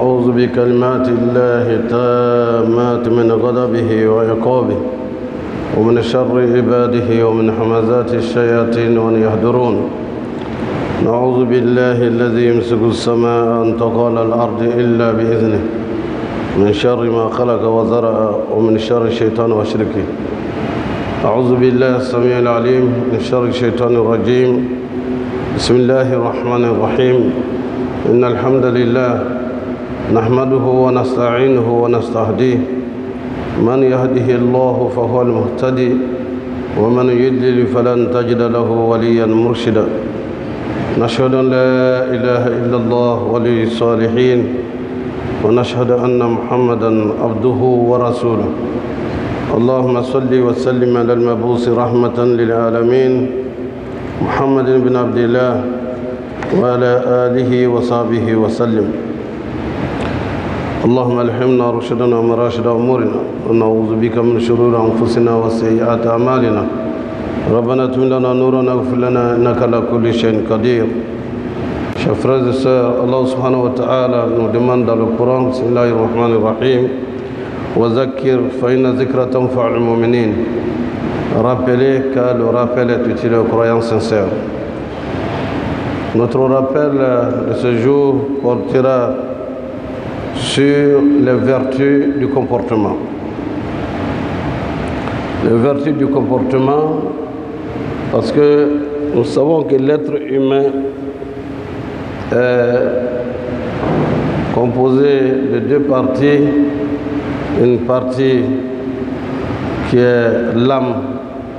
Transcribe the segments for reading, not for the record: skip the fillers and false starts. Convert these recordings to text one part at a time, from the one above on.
أعوذ بكلمات الله التامات من غضبه وعقابه ومن شر عباده ومن همزات الشياطين وأن يحضرون. نعوذ بالله الذي يمسك السماء أن تقع على الأرض إلا بإذنه من شر ما خلق وزرع ومن شر الشيطان وشركه. أعوذ بالله السميع العليم من شر الشيطان الرجيم. بسم الله الرحمن الرحيم. إن الحمد لله نحمده ونستعينه ونستهديه. من يهده الله فهو المهتدي ومن يضلل فلن تجد له وليا مرشدا. نشهد أن لا إله إلا الله ولي الصالحين ونشهد أن محمدا عبده ورسوله. اللهم صل وسلم على المبعوث رحمة للعالمين محمد بن عبد الله وعلى آله وصحبه وسلم. اللهم الهمنا رشدنا ومراشد أمورنا ونعوذ بك من شرور أنفسنا وسيئات أعمالنا. ربنا اتم لنا نورنا واغفر لنا إنك على كل شيء قدير. Chers frères et sœurs, Allah subhanahu wa ta'ala nous demande dans le Coran, Bismillahir Rahmanir Rahim, wa zakir fa inna zikra tanfa'ul mu'minin. Rappelez car le rappel est utile aux croyants sincères. Notre rappel de ce jour portera sur les vertus du comportement. Les vertus du comportement, parce que nous savons que l'être humain est composé de deux parties. Une partie qui est l'âme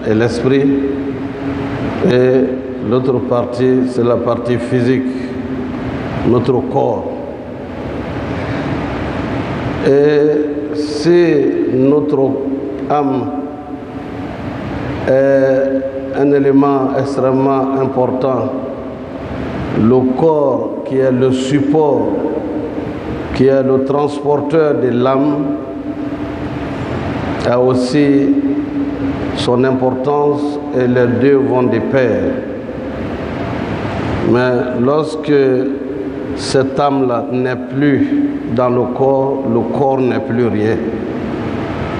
et l'esprit, et l'autre partie, c'est la partie physique, notre corps. Et si notre âme est un élément extrêmement important, le corps qui est le support, qui est le transporteur de l'âme, a aussi son importance et les deux vont de pair. Mais lorsque cette âme-là n'est plus dans le corps n'est plus rien.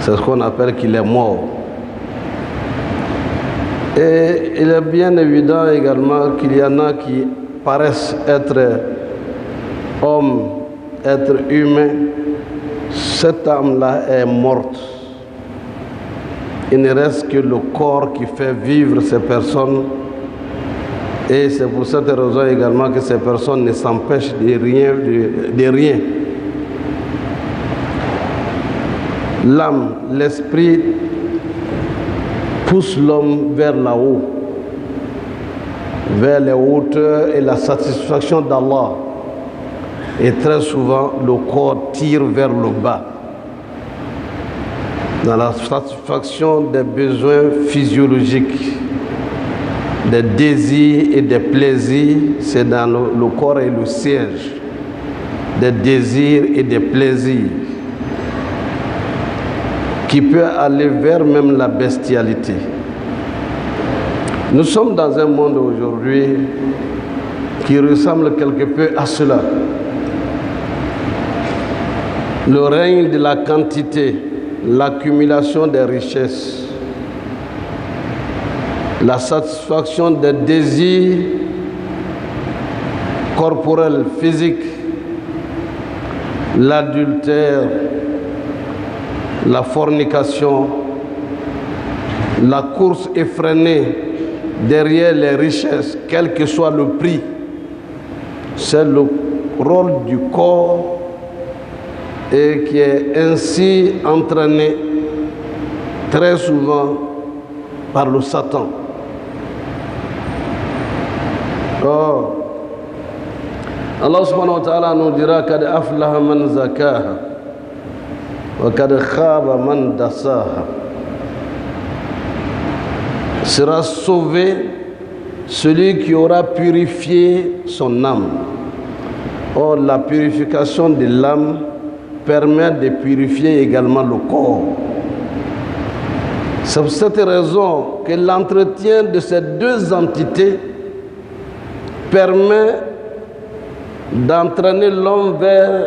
C'est ce qu'on appelle qu'il est mort. Et il est bien évident également qu'il y en a qui paraissent être hommes, être humains. Cette âme-là est morte. Il ne reste que le corps qui fait vivre ces personnes. Et c'est pour cette raison également que ces personnes ne s'empêchent de rien. L'âme, l'esprit pousse l'homme vers là-haut, vers les hauteurs et la satisfaction d'Allah. Et très souvent, le corps tire vers le bas, dans la satisfaction des besoins physiologiques, des désirs et des plaisirs. C'est dans le corps et le siège des désirs et des plaisirs qui peut aller vers même la bestialité. Nous sommes dans un monde aujourd'hui qui ressemble quelque peu à cela. Le règne de la quantité, l'accumulation des richesses, la satisfaction des désirs corporels, physiques, l'adultère, la fornication, la course effrénée derrière les richesses, quel que soit le prix. C'est le rôle du corps et qui est ainsi entraîné très souvent par le Satan. Or, Allah subhanahu wa ta'ala nous dira kad aflaha man zakaha wa kad khaba man dassaha. Sera sauvé celui qui aura purifié son âme. Or, la purification de l'âme permet de purifier également le corps. C'est pour cette raison que l'entretien de ces deux entités permet d'entraîner l'homme vers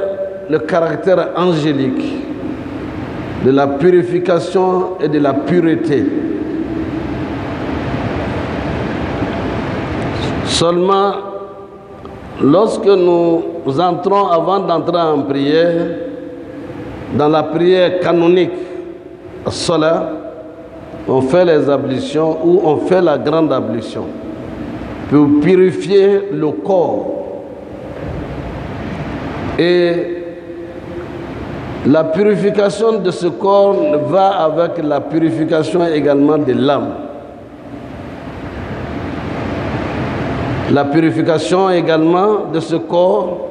le caractère angélique de la purification et de la pureté. Seulement, lorsque nous entrons, avant d'entrer en prière, dans la prière canonique, Salat, on fait les ablutions ou on fait la grande ablution pour purifier le corps. Et la purification de ce corps va avec la purification également de l'âme. La purification également de ce corps,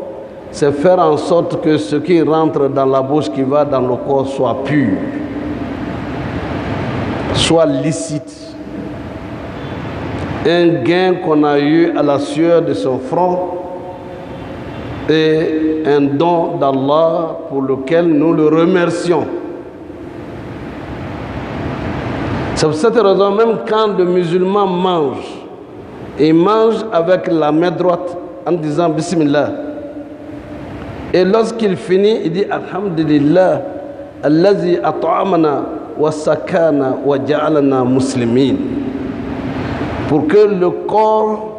c'est faire en sorte que ce qui rentre dans la bouche, qui va dans le corps, soit pur, soit licite. Un gain qu'on a eu à la sueur de son front et un don d'Allah pour lequel nous le remercions. C'est pour cette raison, même quand le musulman mange, il mange avec la main droite en disant Bismillah. Et lorsqu'il finit, il dit Alhamdulillah, Allazi at'amana wa sakana wa ja'alana muslimin. Pour que le corps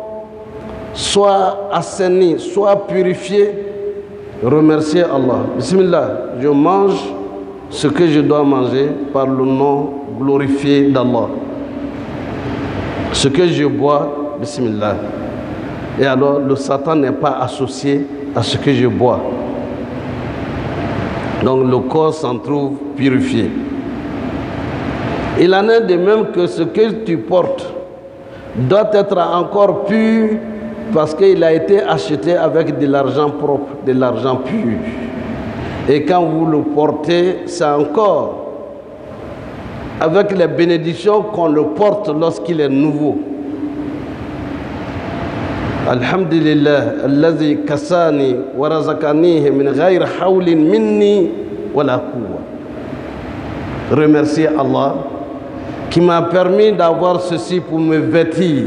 soit assaini, soit purifié, remercier Allah. Bismillah, je mange ce que je dois manger par le nom glorifié d'Allah. Ce que je bois, Bismillah. Et alors, le Satan n'est pas associé à ce que je bois. Donc, le corps s'en trouve purifié. Il en est de même que ce que tu portes doit être encore pur parce qu'il a été acheté avec de l'argent propre, de l'argent pur. Et quand vous le portez, c'est encore avec les bénédictions qu'on le porte lorsqu'il est nouveau. Alhamdulillah, allazi kasani wa razaqanihi min ghayri hawlin minni wala quwwa. Remercier Allah qui m'a permis d'avoir ceci pour me vêtir,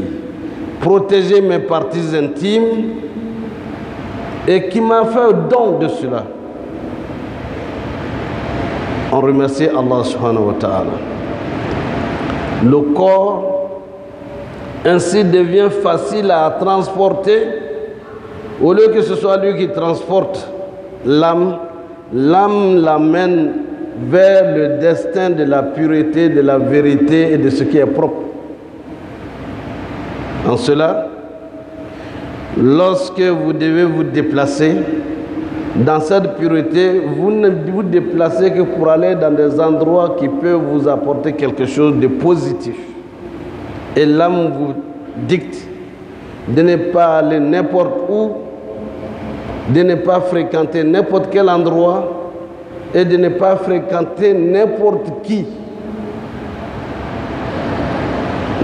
protéger mes parties intimes et qui m'a fait don de cela. On remercie Allah subhanahu wa ta'ala. Le corps ainsi devient facile à transporter. Au lieu que ce soit lui qui transporte l'âme, l'âme l'amène vers le destin de la pureté, de la vérité et de ce qui est propre. En cela, lorsque vous devez vous déplacer, dans cette pureté, vous ne vous déplacez que pour aller dans des endroits qui peuvent vous apporter quelque chose de positif. Et l'âme vous dicte de ne pas aller n'importe où, de ne pas fréquenter n'importe quel endroit et de ne pas fréquenter n'importe qui.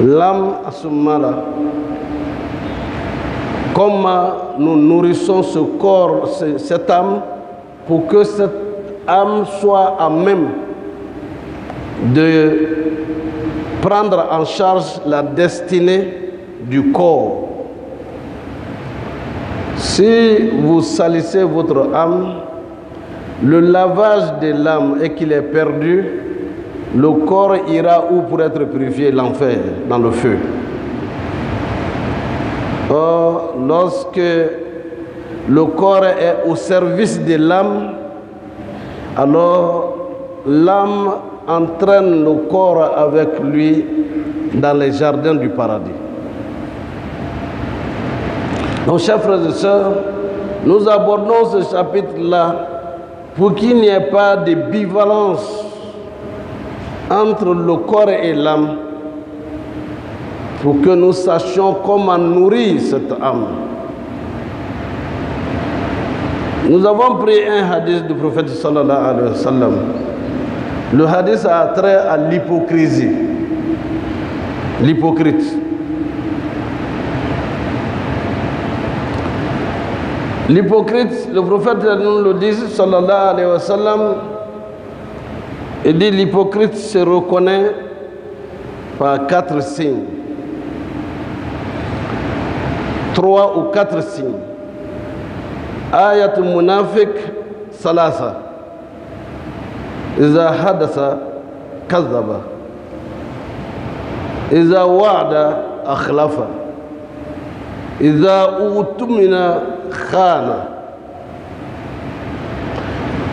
L'âme, à ce moment-là, comment nous nourrissons ce corps, cette âme, pour que cette âme soit à même de prendre en charge la destinée du corps. Si vous salissez votre âme, le lavage de l'âme et qu'il est perdu, le corps ira où pour être purifié? L'enfer, dans le feu. Or, lorsque le corps est au service de l'âme, alors l'âme entraîne le corps avec lui dans les jardins du paradis. Donc, chers frères et sœurs, nous abordons ce chapitre-là pour qu'il n'y ait pas de bivalence entre le corps et l'âme, pour que nous sachions comment nourrir cette âme. Nous avons pris un hadith du prophète sallallahu alayhi wa sallam. Le hadith a trait à l'hypocrisie. L'hypocrite. L'hypocrite, le prophète nous le dit, sallallahu alayhi wa sallam, il dit l'hypocrite se reconnaît par 4 signes. 3 ou 4 signes. Ayatul Munafiq, ثلاثة إذا حدث كذب إذا وعد أخلف إذا أؤتمن خان.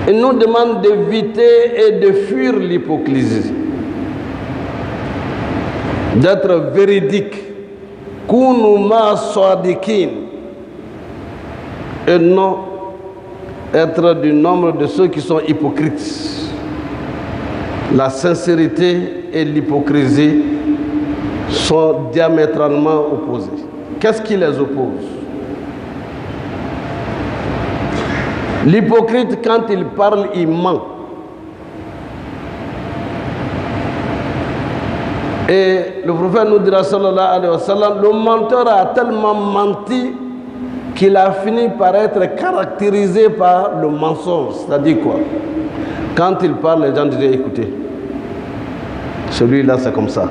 Il nous demande d'éviter et de fuir l'hypocrisie, d'être véridique, kunu ma sadikin, et non être du nombre de ceux qui sont hypocrites. La sincérité et l'hypocrisie sont diamétralement opposées. Qu'est-ce qui les oppose? L'hypocrite, quand il parle, il ment. Et le prophète nous dira, sallallahu alayhi wa sallam, le menteur a tellement menti qu'il a fini par être caractérisé par le mensonge. C'est-à-dire quoi? Quand il parle, les gens disent, écoutez, celui-là c'est comme ça.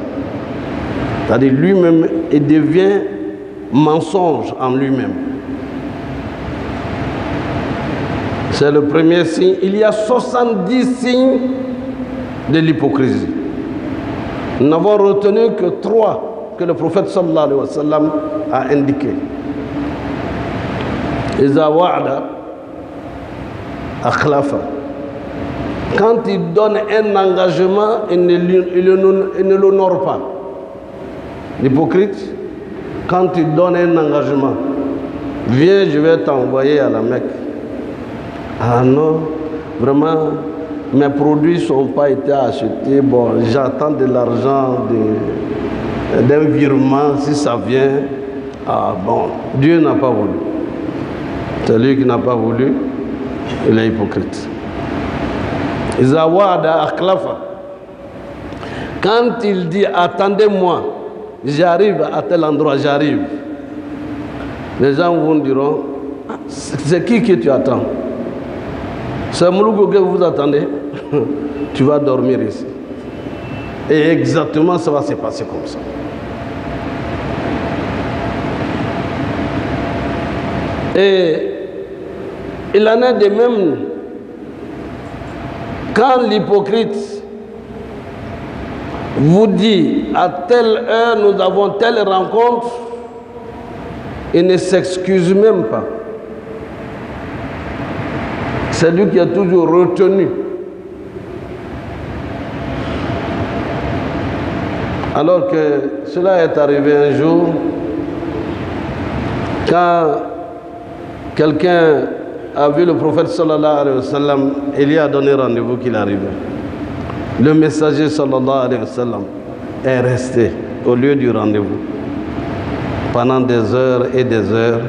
C'est-à-dire lui-même, il devient mensonge en lui-même. C'est le premier signe. Il y a 70 signes de l'hypocrisie. Nous n'avons retenu que 3 que le prophète sallallahu alayhi wa sallam a indiqués. Iza wa'ada akhlafa. Quand il donne un engagement, il ne l'honore pas. L'hypocrite, quand il donne un engagement, viens, je vais t'envoyer à la Mecque. Ah non, vraiment, mes produits ne sont pas été achetés. Bon, j'attends de l'argent, d'un virement, si ça vient. Ah bon, Dieu n'a pas voulu. C'est lui qui n'a pas voulu, il est hypocrite. Izawada akhlafa. Quand il dit attendez-moi, j'arrive à tel endroit, j'arrive. Les gens vous diront, c'est qui que tu attends? C'est Mouloukou que vous attendez. Tu vas dormir ici. Et exactement ça va se passer comme ça. Et il en est de même quand l'hypocrite vous dit à telle heure nous avons telle rencontre, il ne s'excuse même pas. C'est lui qui a toujours retenu. Alors que cela est arrivé un jour, quand quelqu'un a vu le prophète sallallahu alayhi wa sallam, il lui a donné rendez-vous qu'il arrivait. Le messager sallallahu alayhi wa sallam est resté au lieu du rendez-vous pendant des heures et des heures.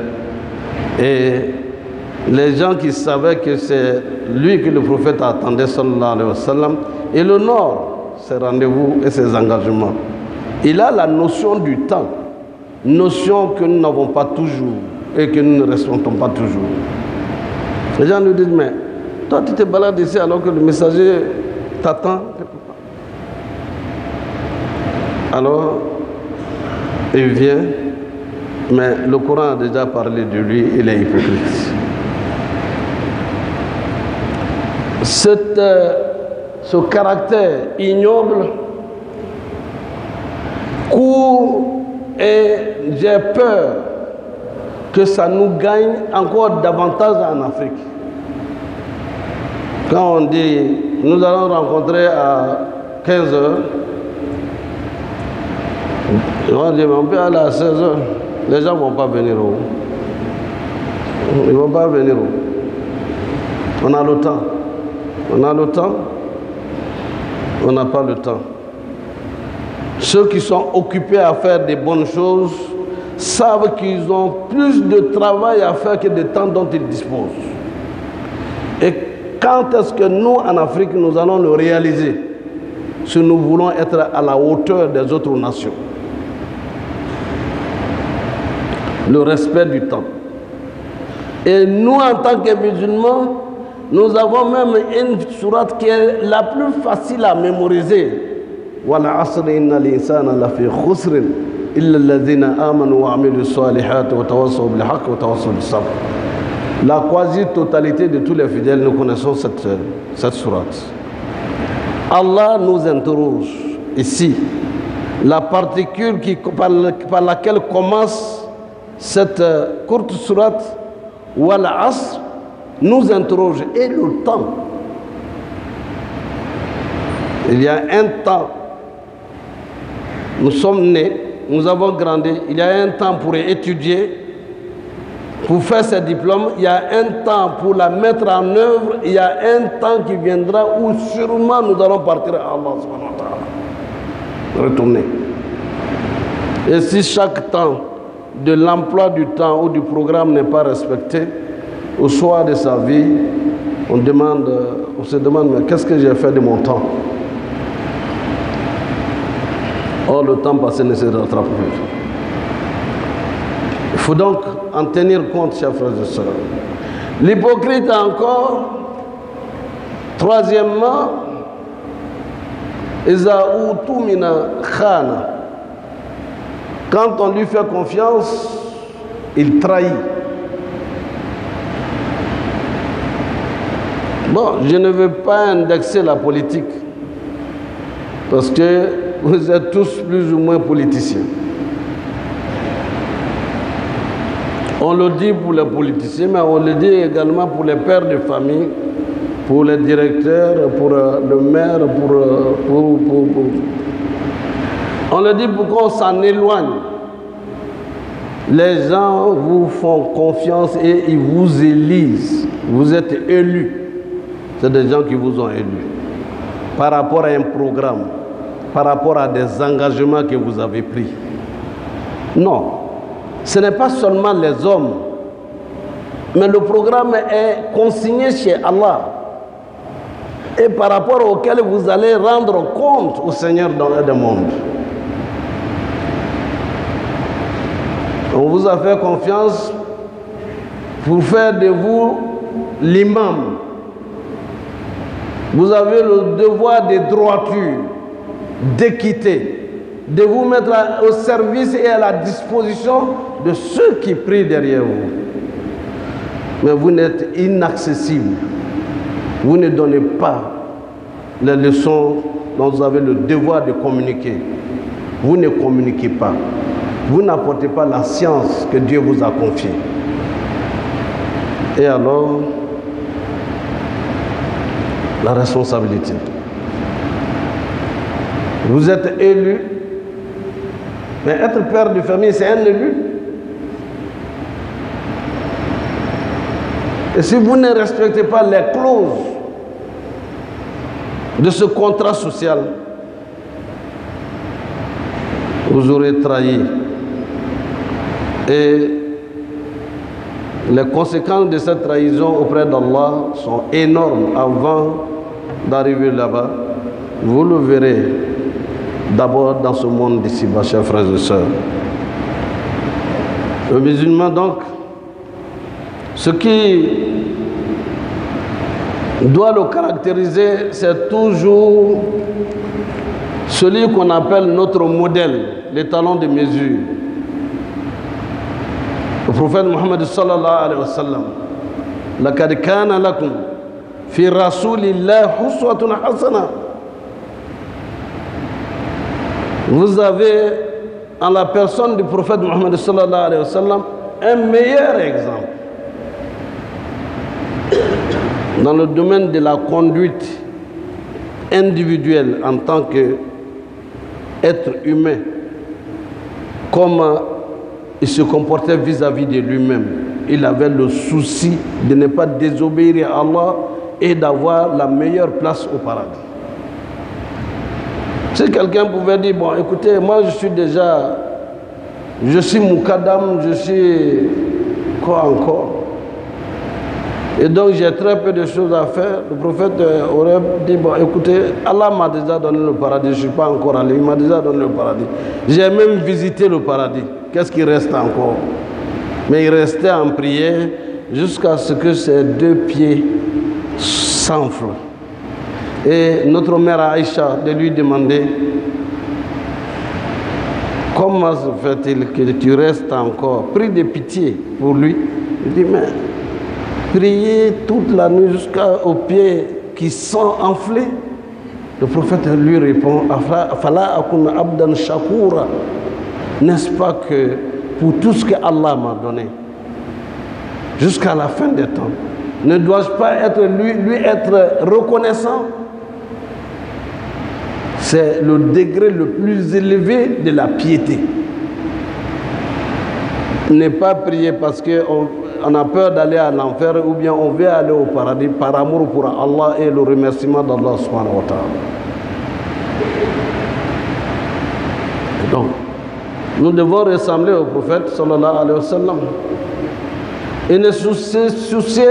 Et les gens qui savaient que c'est lui que le prophète attendait sallallahu alayhi wa sallam, il honore ses rendez-vous et ses engagements. Il a la notion du temps, notion que nous n'avons pas toujours et que nous ne respectons pas toujours. Les gens nous disent, mais toi tu te balades ici alors que le messager t'attend. Alors, il vient, mais le Coran a déjà parlé de lui, il est hypocrite. Ce caractère ignoble court et j'ai peur que ça nous gagne encore davantage en Afrique. Quand on dit nous allons rencontrer à 15 heures, on dit on peut aller à 16 heures, les gens ne vont pas venir où? Ils ne vont pas venir où? On a le temps. On a le temps, on n'a pas le temps. Ceux qui sont occupés à faire des bonnes choses savent qu'ils ont plus de travail à faire que de temps dont ils disposent. Et quand est-ce que nous, en Afrique, nous allons le réaliser si nous voulons être à la hauteur des autres nations? Le respect du temps. Et nous, en tant que musulmans, nous avons même une sourate qui est la plus facile à mémoriser. Wal asr inna l'insana lafi khusr illa alladhina amanu wa amilu salihati wa tawassaw bil haqq wa tawassaw bis sabr. La quasi-totalité de tous les fidèles, nous connaissons cette sourate. Allah nous interroge ici. La particule par laquelle commence cette courte sourate, Wal Asr, nous interroge. Et le temps? Il y a un temps. Nous sommes nés, nous avons grandi. Il y a un temps pour étudier, pour faire ses diplômes. Il y a un temps pour la mettre en œuvre. Il y a un temps qui viendra où sûrement nous allons partir à Allah subhanahu wa ta'ala. Retourner. Et si chaque temps de l'emploi du temps ou du programme n'est pas respecté, au soir de sa vie, on se demande, mais qu'est-ce que j'ai fait de mon temps? Or, le temps passé ne se rattrape plus. Il faut donc en tenir compte, chers frères et sœurs. L'hypocrite encore, troisièmement, Iza utumina khana. Quand on lui fait confiance, il trahit. Bon, je ne veux pas indexer la politique, parce que vous êtes tous plus ou moins politiciens. On le dit pour les politiciens, mais on le dit également pour les pères de famille, pour les directeurs, pour le maire, on le dit pour qu'on s'en éloigne. Les gens vous font confiance et ils vous élisent. Vous êtes élus. C'est des gens qui vous ont élus. Par rapport à un programme, par rapport à des engagements que vous avez pris. Non. Ce n'est pas seulement les hommes. Mais le programme est consigné chez Allah. Et par rapport auquel vous allez rendre compte au Seigneur des mondes. On vous a fait confiance pour faire de vous l'imam. Vous avez le devoir de droiture, d'équité, de vous mettre au service et à la disposition de ceux qui prient derrière vous. Mais vous n'êtes inaccessible. Vous ne donnez pas les leçons dont vous avez le devoir de communiquer. Vous ne communiquez pas. Vous n'apportez pas la science que Dieu vous a confiée. Et alors, la responsabilité. Vous êtes élu, mais être père de famille, c'est un élu. Et si vous ne respectez pas les clauses de ce contrat social, vous aurez trahi. Et les conséquences de cette trahison auprès d'Allah sont énormes avant d'arriver là-bas. Vous le verrez d'abord dans ce monde d'ici-bas, chers frères et sœurs. Le musulman, donc, ce qui doit le caractériser, c'est toujours celui qu'on appelle notre modèle, l'étalon de mesure. Le prophète Mohammed sallallahu alayhi wa sallam, لَقَدْ كَانَ لَكُمْ فِي رَسُولِ اللَّهِ أُسْوَةٌ حَسَنَةٌ. Vous avez en la personne du prophète Mohammed sallallahu alayhi wa sallam un meilleur exemple dans le domaine de la conduite individuelle en tant qu'être humain, comment il se comportait vis-à-vis de lui-même. Il avait le souci de ne pas désobéir à Allah et d'avoir la meilleure place au paradis. Si quelqu'un pouvait dire, bon écoutez, moi je suis Moukadam, je suis quoi encore? Et donc j'ai très peu de choses à faire. Le prophète aurait dit, bon écoutez, Allah m'a déjà donné le paradis, je ne suis pas encore allé, il m'a déjà donné le paradis. J'ai même visité le paradis. Qu'est-ce qui reste encore? Mais il restait en prière jusqu'à ce que ses deux pieds s'enflent. Et notre mère Aïcha de lui demander, comment se fait-il que tu restes encore? Pris de pitié pour lui. Il dit, mais prier toute la nuit jusqu'aux pieds qui sont enflés. Le prophète lui répond, Afala akun abdan shakura. N'est-ce pas que pour tout ce que Allah m'a donné, jusqu'à la fin des temps, ne dois-je pas être lui être reconnaissant? C'est le degré le plus élevé de la piété. Ne pas prier parce qu'on a peur d'aller à l'enfer ou bien on veut aller au paradis par amour pour Allah et le remerciement d'Allah subhanahu wa ta'ala. Donc, nous devons ressembler au prophète sallallahu alayhi wa sallam et ne se soucier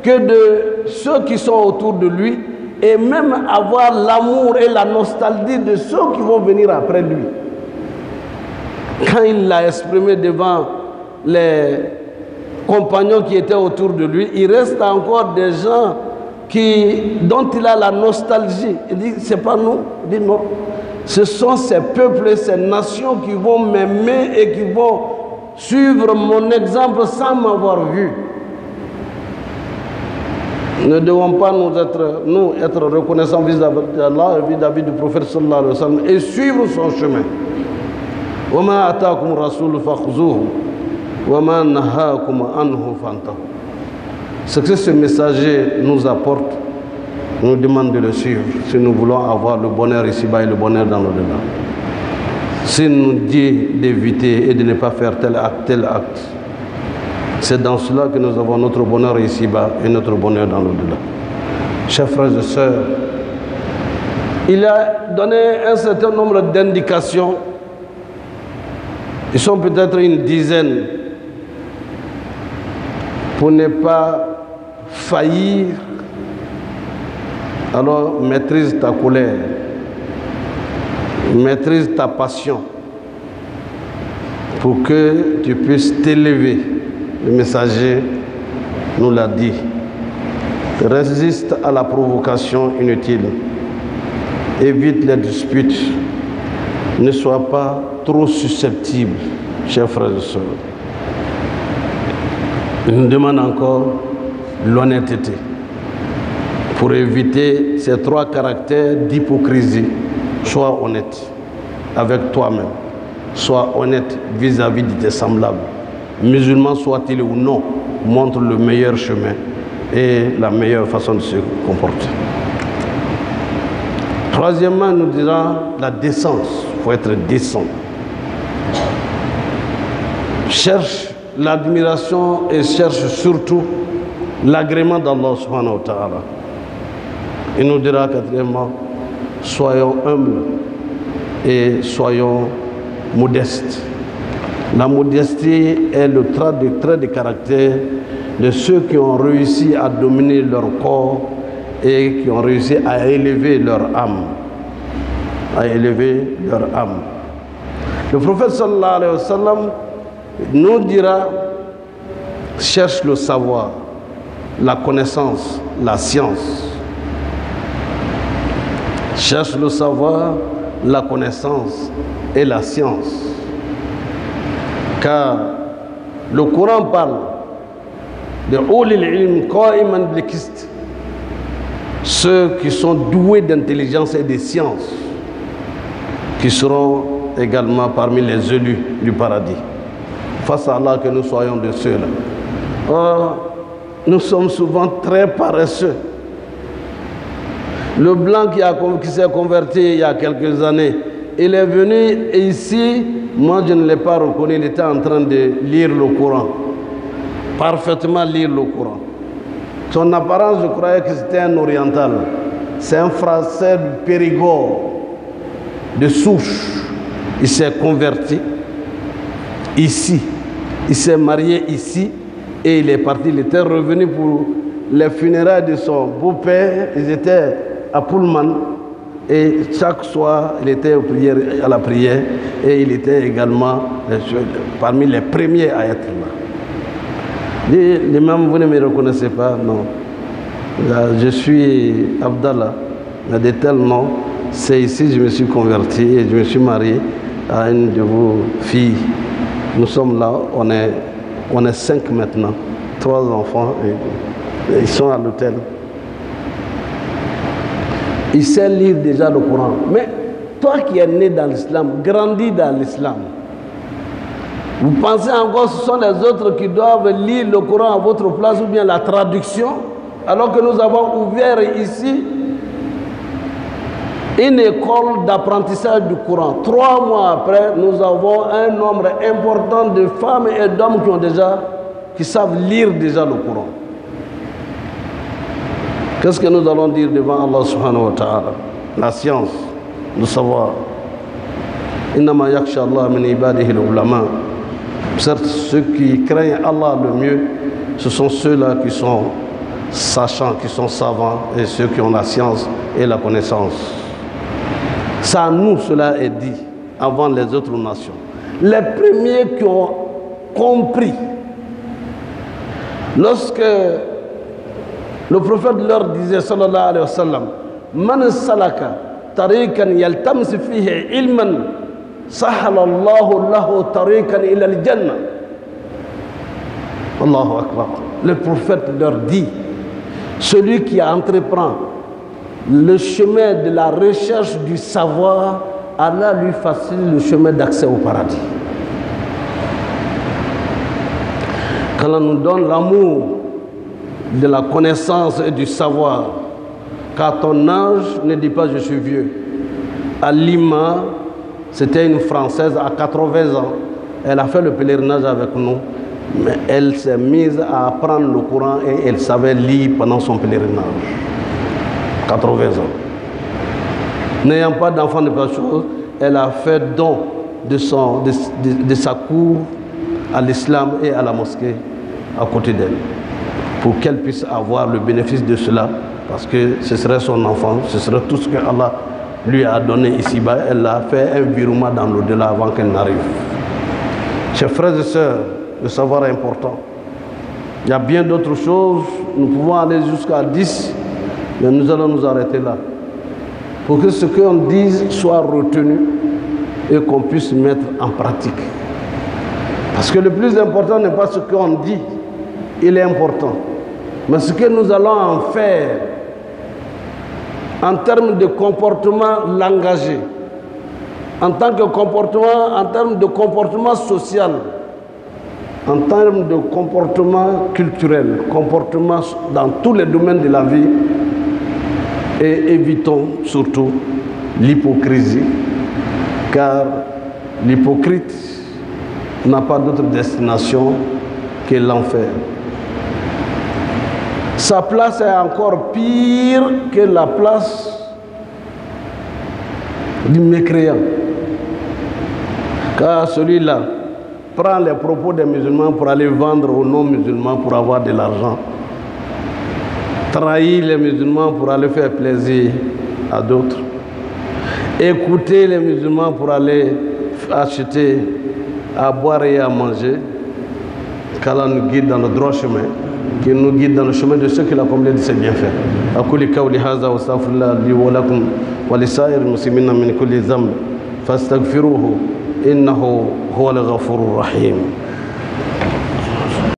que de ceux qui sont autour de lui et même avoir l'amour et la nostalgie de ceux qui vont venir après lui. Quand il l'a exprimé devant les compagnons qui étaient autour de lui, il reste encore des gens dont il a la nostalgie. Il dit, c'est pas nous. Il dit non. Ce sont ces peuples et ces nations qui vont m'aimer et qui vont suivre mon exemple sans m'avoir vu. Ne devons pas nous être reconnaissants vis-à-vis d'Allah et vis-à-vis du prophète sallallahu alayhi wa sallam et suivre son chemin. وَمَا أَتَاكُمْ الرَّسُولُ فَخُذُوهُ وَمَا نَهَاكُمْ عَنْهُ فَانْتَهُوا. Ce que ce messager nous apporte, nous demande de le suivre si nous voulons avoir le bonheur ici-bas et le bonheur dans l'au-delà. S'il nous dit d'éviter et de ne pas faire tel acte, c'est dans cela que nous avons notre bonheur ici-bas et notre bonheur dans l'au-delà. Chers frères et sœurs, il a donné un certain nombre d'indications. Ils sont peut-être une dizaine pour ne pas faillir. Alors maîtrise ta colère, maîtrise ta passion pour que tu puisses t'élever. Le messager nous l'a dit. Résiste à la provocation inutile. Évite les disputes. Ne sois pas trop susceptible, chers frères et sœurs. Il nous demande encore l'honnêteté pour éviter ces trois caractères d'hypocrisie. Sois honnête avec toi-même. Sois honnête vis-à-vis de tes semblables. Musulman soit-il ou non, montre le meilleur chemin et la meilleure façon de se comporter. Troisièmement, nous dirons la décence. Il faut être décent. Cherche l'admiration et cherche surtout l'agrément d'Allah subhanahu wa ta'ala. Il nous dira quatrièmement, soyons humbles et soyons modestes. La modestie est le trait de caractère de ceux qui ont réussi à dominer leur corps et qui ont réussi à élever leur âme. Le prophète sallallahu alayhi wa sallam nous dira, cherche le savoir, la connaissance, la science. Cherche le savoir, la connaissance et la science. Car le Coran parle de ulil ilm qa'iman bil qist, ceux qui sont doués d'intelligence et de science, qui seront également parmi les élus du paradis. Face à Allah, que nous soyons de ceux-là. Or, nous sommes souvent très paresseux. Le blanc qui s'est converti il y a quelques années, il est venu ici, moi je ne l'ai pas reconnu, il était en train de lire le Coran. Parfaitement lire le Coran. Son apparence, je croyais que c'était un oriental. C'est un Français du Périgord, de souche. Il s'est converti ici. Il s'est marié ici et il est parti. Il était revenu pour les funérailles de son beau-père. Ils étaient à Pullman et chaque soir, il était à la prière et il était également parmi les premiers à être là. L'imam, vous ne me reconnaissez pas? Non. Je suis Abdallah. Il y a de tels noms. C'est ici que je me suis converti et je me suis marié à une de vos filles. Nous sommes là, on est 5 maintenant. 3 enfants et ils sont à l'hôtel. Il sait lire déjà le Coran. Mais toi qui es né dans l'islam, grandi dans l'islam, vous pensez encore que ce sont les autres qui doivent lire le Coran à votre place ou bien la traduction, alors que nous avons ouvert ici une école d'apprentissage du Coran. 3 mois après, nous avons un nombre important de femmes et d'hommes qui savent lire déjà le Coran. Qu'est-ce que nous allons dire devant Allah subhanahu wa ta'ala? La science, le savoir. Innama yakhsha Allah min ibadihi al-ulama. Certes, ceux qui craignent Allah le mieux, ce sont ceux-là qui sont sachants, qui sont savants, et ceux qui ont la science et la connaissance. Ça à nous, cela est dit avant les autres nations. Les premiers qui ont compris, lorsque le prophète leur disait, sallallahu alayhi wa sallam, man salaka tariqan yaltamis fihi ilman sahala Allahu lahu tariqan ila al-jannah. Allahu akbar. Le prophète leur dit, celui qui entreprend le chemin de la recherche du savoir, Allah lui facilite le chemin d'accès au paradis. Quand on nous donne l'amour de la connaissance et du savoir, qu'à ton âge, ne dis pas je suis vieux. À Lima, c'était une Française à 80 ans. Elle a fait le pèlerinage avec nous, mais elle s'est mise à apprendre le Coran et elle savait lire pendant son pèlerinage. 80 ans. N'ayant pas d'enfant de pas chose, elle a fait don de sa cour à l'islam et à la mosquée à côté d'elle, pour qu'elle puisse avoir le bénéfice de cela, parce que ce serait son enfant, ce serait tout ce que Allah lui a donné ici-bas. Elle a fait un virement dans l'au-delà avant qu'elle n'arrive. Chers frères et sœurs, le savoir est important. Il y a bien d'autres choses, nous pouvons aller jusqu'à 10, mais nous allons nous arrêter là, pour que ce qu'on dise soit retenu et qu'on puisse mettre en pratique. Parce que le plus important n'est pas ce qu'on dit, il est important, mais ce que nous allons en faire en termes de comportement langagé, en tant que comportement, en termes de comportement social, en termes de comportement culturel, comportement dans tous les domaines de la vie, et évitons surtout l'hypocrisie, car l'hypocrite n'a pas d'autre destination que l'enfer. Sa place est encore pire que la place du mécréant, car celui-là prend les propos des musulmans pour aller vendre aux non-musulmans pour avoir de l'argent, trahir les musulmans pour aller faire plaisir à d'autres, écouter les musulmans pour aller acheter à boire et à manger, qu'Allah nous guide dans le droit chemin, qu'il nous guide dans le chemin de ceux qui l'ont comblé de ses bienfaits. أقول قولي هذا واستغفر الله لي ولكم ولسائر المسلمين من كل ذنب فاستغفروه إنه هو الغفور الرحيم.